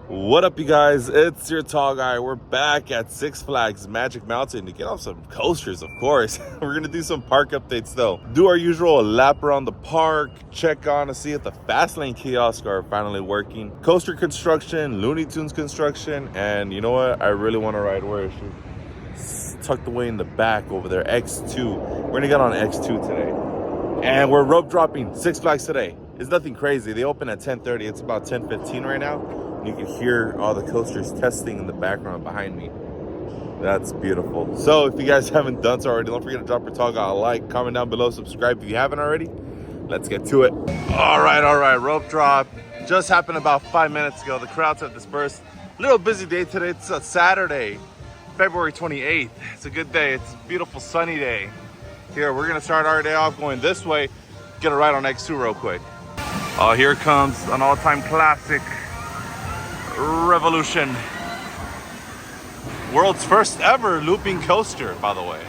What up, you guys? It's your tall guy. We're back at Six Flags Magic Mountain to get off some coasters, of course. We're gonna do some park updates though. Do our usual lap around the park, check on to see if the fast lane kiosks are finally working. Coaster construction, Looney Tunes construction, and you know what? I really want to ride, where is she? It's tucked away in the back over there, X2. We're gonna get on X2 today. And we're rope dropping Six Flags today. It's nothing crazy. They open at 10:30. It's about 10:15 right now. You can hear all the coasters testing in the background behind me. That's beautiful. So if you guys haven't done so already, don't forget to drop your tall guy a like, comment down below, subscribe if you haven't already. Let's get to it. All right, rope drop. Just happened about 5 minutes ago. The crowds have dispersed. Little busy day today. It's a Saturday, February 28th. It's a good day. It's a beautiful sunny day. Here, we're gonna start our day off going this way. Get a ride on X2 real quick. Oh, here comes an all-time classic. Revolution. World's first ever looping coaster, by the way.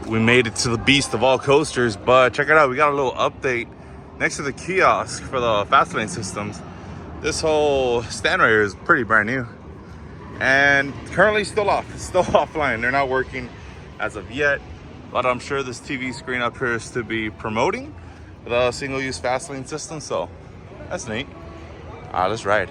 We made it to the beast of all coasters, but check it out. We got a little update next to the kiosk for the fast lane systems. This whole stand right here is pretty brand new and currently still offline. They're not working as of yet, but I'm sure this TV screen up here is to be promoting the single-use fast lane system, so that's neat. All right, let's ride.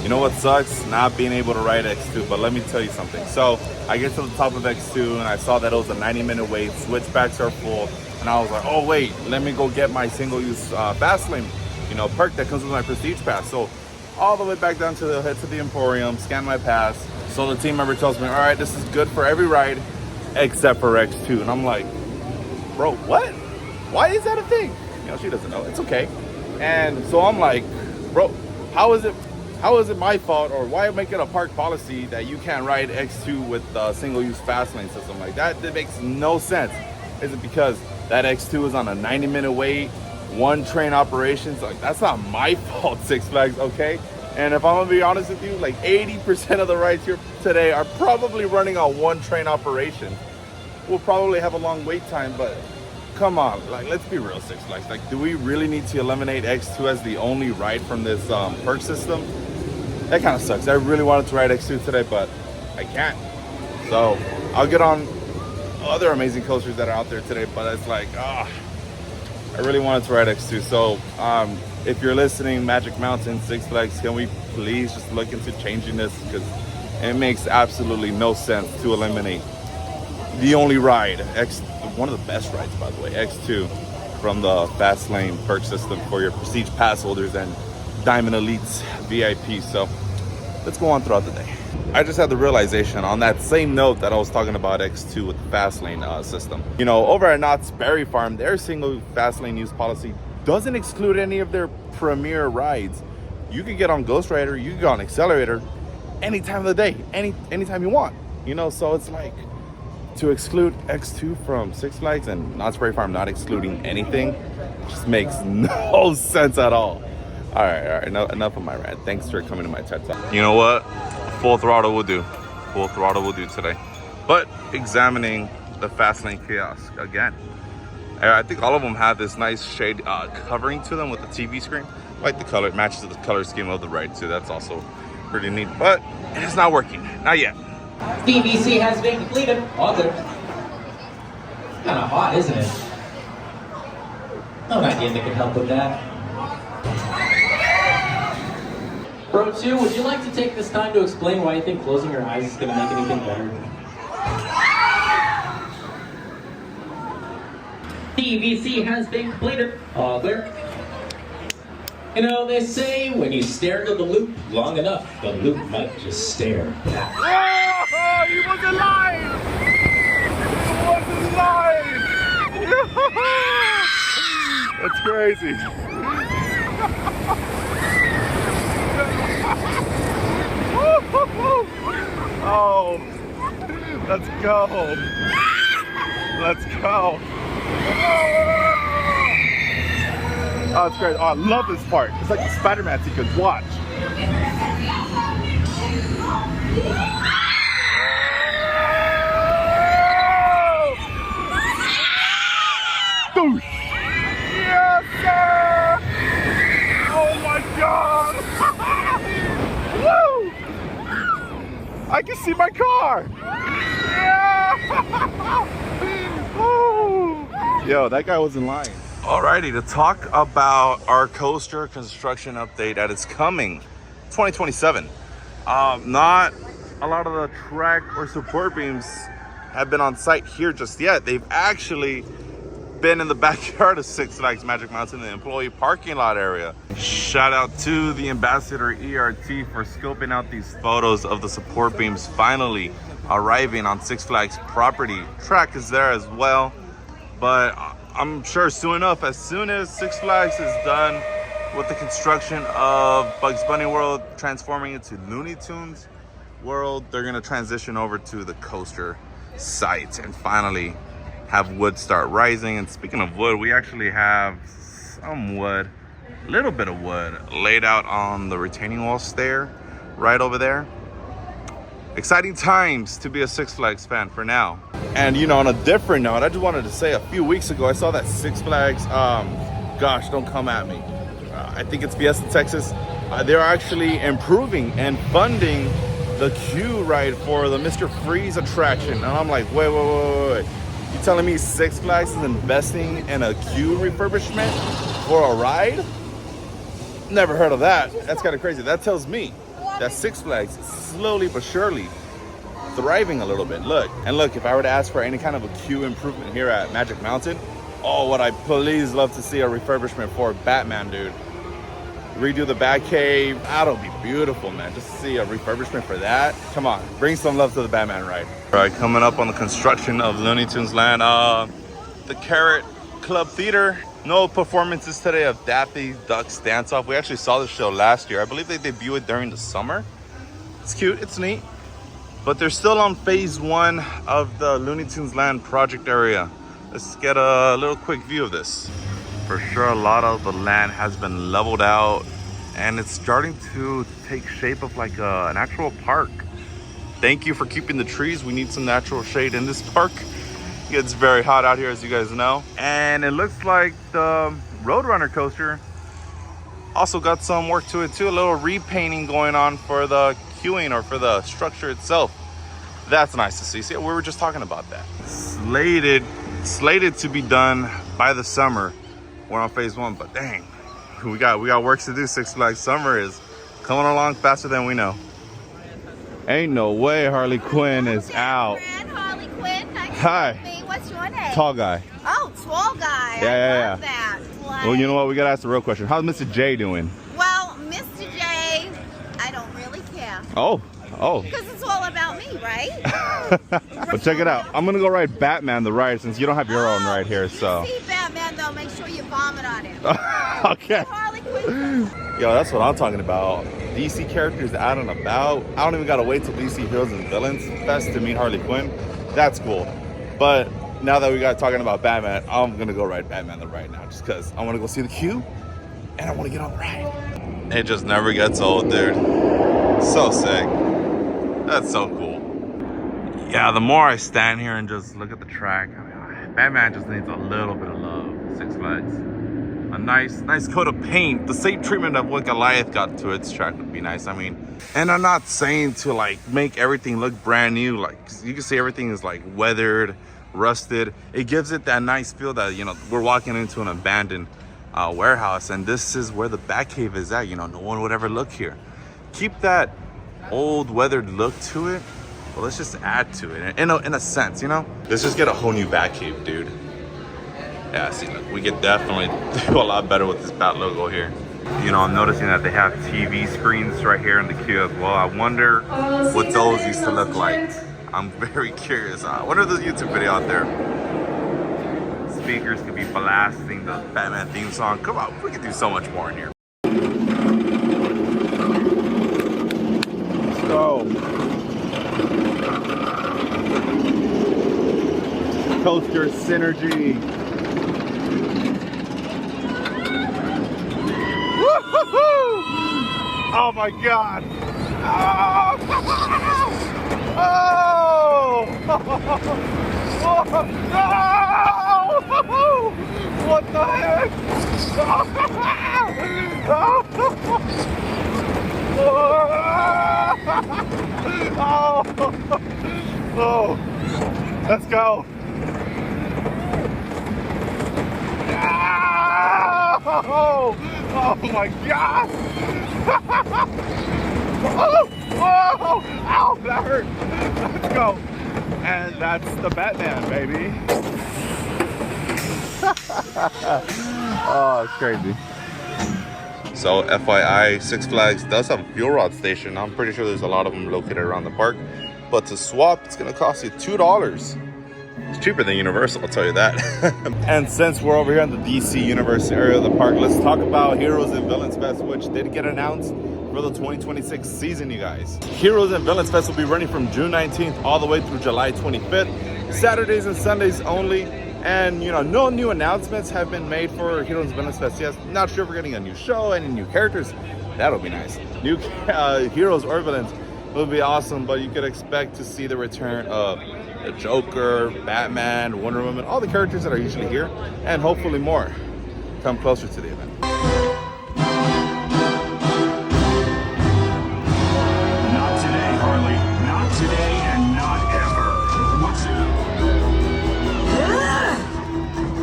You know what sucks? Not being able to ride X2, but let me tell you something. So I get to the top of X2 and I saw that it was a 90-minute wait, switchbacks are full, and I was like, oh wait, let me go get my single-use fast lane, perk that comes with my prestige pass. So all the way back down to head to the Emporium, scan my pass. So the team member tells me, all right, this is good for every ride except for X2. And I'm like, bro, what? Why is that a thing? She doesn't know. It's okay. And so I'm like, bro, how is it my fault, or why make it a park policy that you can't ride X2 with the single-use fast lane system like that? That makes no sense. Is it because that X2 is on a 90-minute wait, one train operations? Like, that's not my fault, Six Flags, okay? And if I'm gonna be honest with you, like 80% of the rides here today are probably running on one train operation. We'll probably have a long wait time, but come on, like, let's be real, Six Flags. Like, do we really need to eliminate X2 as the only ride from this perk system? That kind of sucks. I really wanted to ride X2 today, but I can't. So I'll get on other amazing coasters that are out there today, but it's like, I really wanted to ride X2. So if you're listening, Magic Mountain, Six Flags, can we please just look into changing this? Because it makes absolutely no sense to eliminate the only ride, one of the best rides, by the way, X2, from the fast lane perk system for your prestige pass holders and Diamond Elites VIP. So let's go on throughout the day. I just had the realization on that same note that I was talking about X2 with the fast lane system. Over at Knott's Berry Farm, their single fast lane use policy doesn't exclude any of their premier rides. You can get on Ghost Rider, you can go on Accelerator any time of the day, anytime you want. So it's like, to exclude X2 from Six Flags and Knott's Berry Farm not excluding anything just makes no sense at all. All right, enough of my rant. Thanks for coming to my TED Talk. You know what? Full throttle will do. Full throttle will do today. But examining the fast lane kiosk again. I think all of them have this nice shade covering to them with the TV screen. I like the color. It matches the color scheme of the ride too. That's also pretty neat. But it's not working. Not yet. DVC has been completed. All good. Kind of hot, isn't it? No idea that could help with that. Pro 2, would you like to take this time to explain why you think closing your eyes is going to make anything better? DVC has been completed. All clear. They say when you stare into the loop long enough, the loop might just stare back. Oh, he was alive! He was alive! That's crazy. Oh, let's go. Let's go. Oh, it's great. Oh, I love this part. It's like the Spider-Man sequence. Watch. Doosh. Yes, sir! Oh my God! Woo! I can see my car. Yeah. Yo, that guy wasn't lying. Alrighty, to talk about our coaster construction update that is coming 2027. Not a lot of the track or support beams have been on site here just yet. They've actually been in the backyard of Six Flags Magic Mountain, the employee parking lot area. Shout out to the Ambassador ERT for scoping out these photos of the support beams finally arriving on Six Flags property. Track is there as well, but I'm sure soon enough, as soon as Six Flags is done with the construction of Bugs Bunny World transforming into Looney Tunes World, they're gonna transition over to the coaster site and finally have wood start rising. And speaking of wood, we actually have some wood, a little bit of wood laid out on the retaining wall stair right over there. Exciting times to be a Six Flags fan for now. And you know, on a different note, I just wanted to say a few weeks ago, I saw that Six Flags, gosh, don't come at me. I think it's Fiesta, Texas. They're actually improving and funding the queue ride for the Mr. Freeze attraction. And I'm like, wait. You telling me Six Flags is investing in a queue refurbishment for a ride? Never heard of that. That's kind of crazy. That tells me that Six Flags is slowly but surely thriving a little bit. Look, if I were to ask for any kind of a queue improvement here at Magic Mountain, oh, would I please love to see a refurbishment for Batman, dude. Redo the Batcave. That'll be beautiful, man. Just to see a refurbishment for that. Come on, bring some love to the Batman ride. All right, coming up on the construction of Looney Tunes Land, the Carrot Club Theater. No performances today of Daffy Duck's Dance Off. We actually saw the show last year. I believe they debuted it during the summer. It's cute, it's neat. But they're still on phase 1 of the Looney Tunes Land project area. Let's get a little quick view of this. For sure, a lot of the land has been leveled out and it's starting to take shape of like an actual park. Thank you for keeping the trees. We need some natural shade in this park. It gets very hot out here, as you guys know. And it looks like the Roadrunner coaster also got some work to it too. A little repainting going on for the queuing or for the structure itself. That's nice to see. See, we were just talking about that. Slated to be done by the summer. We're on phase 1, but dang, we got work to do. Six Flags summer is coming along faster than we know. Ain't no way Harley Quinn is out. Harley Quinn. Nice Hi. to meet you. What's your name? Tall guy. Oh, tall guy. Yeah. I love that. Like, Well, you know what? We gotta ask the real question. How's Mr. J doing? well, Mr. J, I don't really care. Oh. Because it's all about me, right? But check it out. I'm gonna go ride Batman the ride since you don't have your own ride here. So. If you see Batman, though, make sure you vomit on him. Okay. Harley Quinn. Yo, that's what I'm talking about. DC characters out and about. I don't even gotta wait till DC Heroes and Villains Fest to meet Harley Quinn. That's cool. But now that we got talking about Batman, I'm gonna go ride Batman the ride now, just because I want to go see the queue and I want to get on the ride. It just never gets old, dude. So sick. That's so cool. Yeah, the more I stand here and just look at the track, I mean, Batman just needs a little bit of love. Six Flags. A nice coat of paint. The same treatment of what Goliath got to its track would be nice. I mean, and I'm not saying to like make everything look brand new. Like you can see everything is like weathered, rusted. It gives it that nice feel that, you know, we're walking into an abandoned warehouse and this is where the Batcave is at. You know, no one would ever look here. Keep that old weathered look to it. Well, let's just add to it in a sense, you know. Let's just get a whole new Batcave, dude. Yeah, see, look, we could definitely do a lot better with this Bat logo here. You know, I'm noticing that they have TV screens right here in the queue as well. I wonder what those used to look like. I'm very curious. I wonder if there's a YouTube video out there. Speakers could be blasting the Batman theme song. Come on, we could do so much more in here. Let's go. Coaster synergy. Woo-hoo-hoo! Oh my God! Oh! Oh! Oh! No! What the heck? Oh! Oh, let's go. Oh, oh my God. Oh, oh, ow, that hurt. Let's go. And that's the Batman, baby. Oh, it's crazy. So FYI, Six Flags does have a fuel rod station. I'm pretty sure there's a lot of them located around the park. But to swap, it's gonna cost you $2. It's cheaper than Universal, I'll tell you that. And since we're over here in the DC Universe area of the park, let's talk about Heroes and Villains Fest, which did get announced for the 2026 season, you guys. Heroes and Villains Fest will be running from June 19th all the way through July 25th. Saturdays and Sundays only. And, you know, no new announcements have been made for Heroes and Villains Fest. Yes, not sure if we're getting a new show, any new characters. That'll be nice. New heroes or villains will be awesome, but you could expect to see the return of the Joker, Batman, Wonder Woman, all the characters that are usually here, and hopefully more come closer to the event. Not today, Harley. Not today and not ever. What's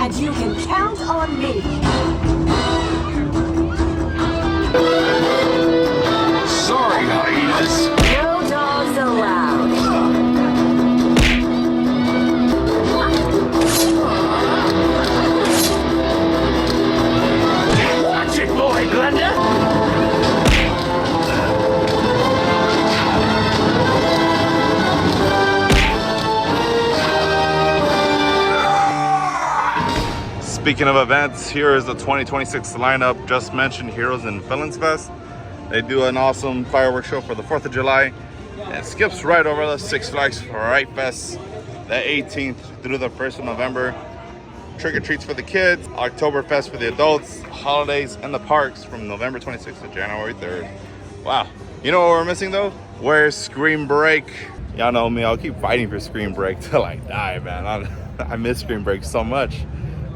And you can count on me. Sorry, hyenas. No dogs allowed. Watch it, boy, Glenda. Speaking of events, here is the 2026 lineup. Just mentioned Heroes and Villains Fest. They do an awesome fireworks show for the 4th of July. And skips right over the Six Flags Fright Fest, the 18th through the 1st of November. Trick or treats for the kids, Oktoberfest for the adults, holidays in the parks from November 26th to January 3rd. Wow. You know what we're missing though? Where's Scream Break? Y'all know me, I'll keep fighting for Scream Break till I die, man. I miss Scream Break so much.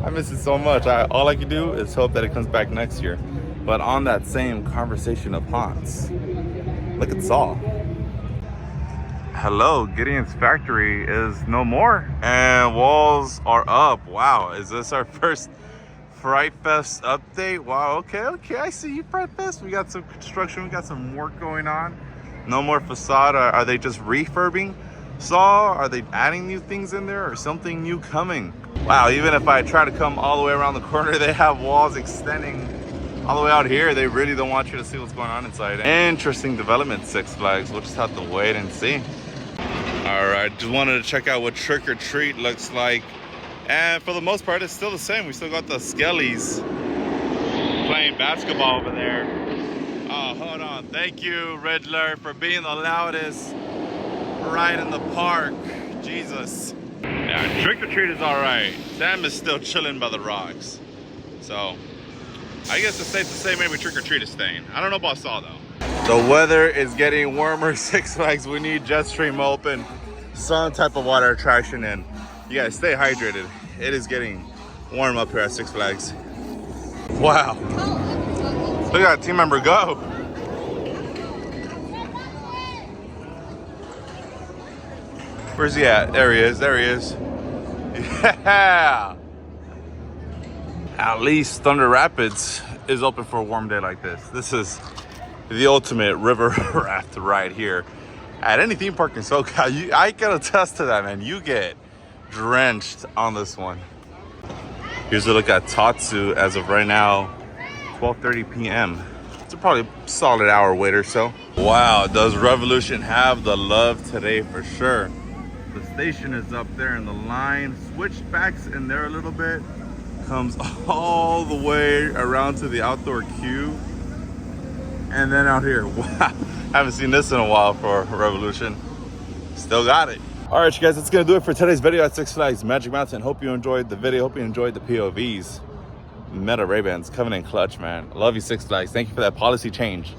I miss it so much. All I can do is hope that it comes back next year. But on that same conversation of haunts, look at Saw. Hello, Gideon's Factory is no more and walls are up. Wow, is this our first Fright Fest update? Wow, okay, I see you, Fright Fest. We got some construction, we got some work going on. No more facade. Are they just refurbing Saw? Are they adding new things in there or something new coming? Wow, even if I try to come all the way around the corner, they have walls extending all the way out here. They really don't want you to see what's going on inside. Interesting development, Six Flags. We'll just have to wait and see. All right, just wanted to check out what Trick or Treat looks like. And for the most part, it's still the same. We still got the Skellies playing basketball over there. Oh, hold on. Thank you, Riddler, for being the loudest ride in the park. Jesus. Yeah, Trick or Treat is all right. Sam is still chilling by the rocks. So, I guess it's safe to say maybe Trick or Treat is staying. I don't know about Saw though. The weather is getting warmer. Six Flags, we need jet stream open, some type of water attraction in. You guys stay hydrated. It is getting warm up here at Six Flags. Wow. Look at that team member go. Where's he at? There he is. Yeah. At least Thunder Rapids is open for a warm day like this. This is the ultimate river raft ride here at any theme park in SoCal. I can attest to that, man. You get drenched on this one. Here's a look at Tatsu as of right now, 12:30 p.m. It's a probably solid hour wait or so. Wow, does Revolution have the love today for sure. The station is up there in the line, switched backs in there a little bit, comes all the way around to the outdoor queue, and then out here. Wow, haven't seen this in a while for Revolution. Still got it. All right, you guys, that's gonna do it for today's video at Six Flags Magic Mountain. Hope you enjoyed the video. Hope you enjoyed the POVs. Meta Ray-Bans coming in clutch, man. I love you, Six Flags. Thank you for that policy change.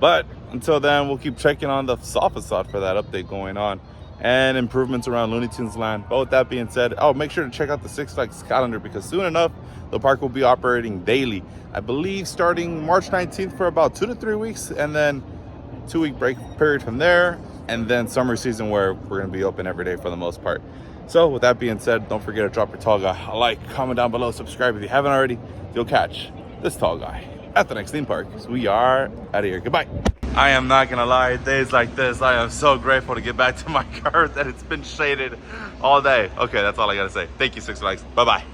But until then, we'll keep checking on the soft facade for that update going on and improvements around Looney Tunes land. But with that being said, make sure to check out the Six Flags calendar because soon enough, the park will be operating daily. I believe starting March 19th for about 2 to 3 weeks, and then 2-week break period from there. and then summer season where we're gonna be open every day for the most part. So with that being said, don't forget to drop your tall guy a like, comment down below, subscribe if you haven't already. You'll catch this tall guy at the next theme park. So we are out of here. Goodbye. I am not gonna lie, days like this, I am so grateful to get back to my car that it's been shaded all day. Okay, that's all I gotta say. Thank you, Six Flags. Bye-bye.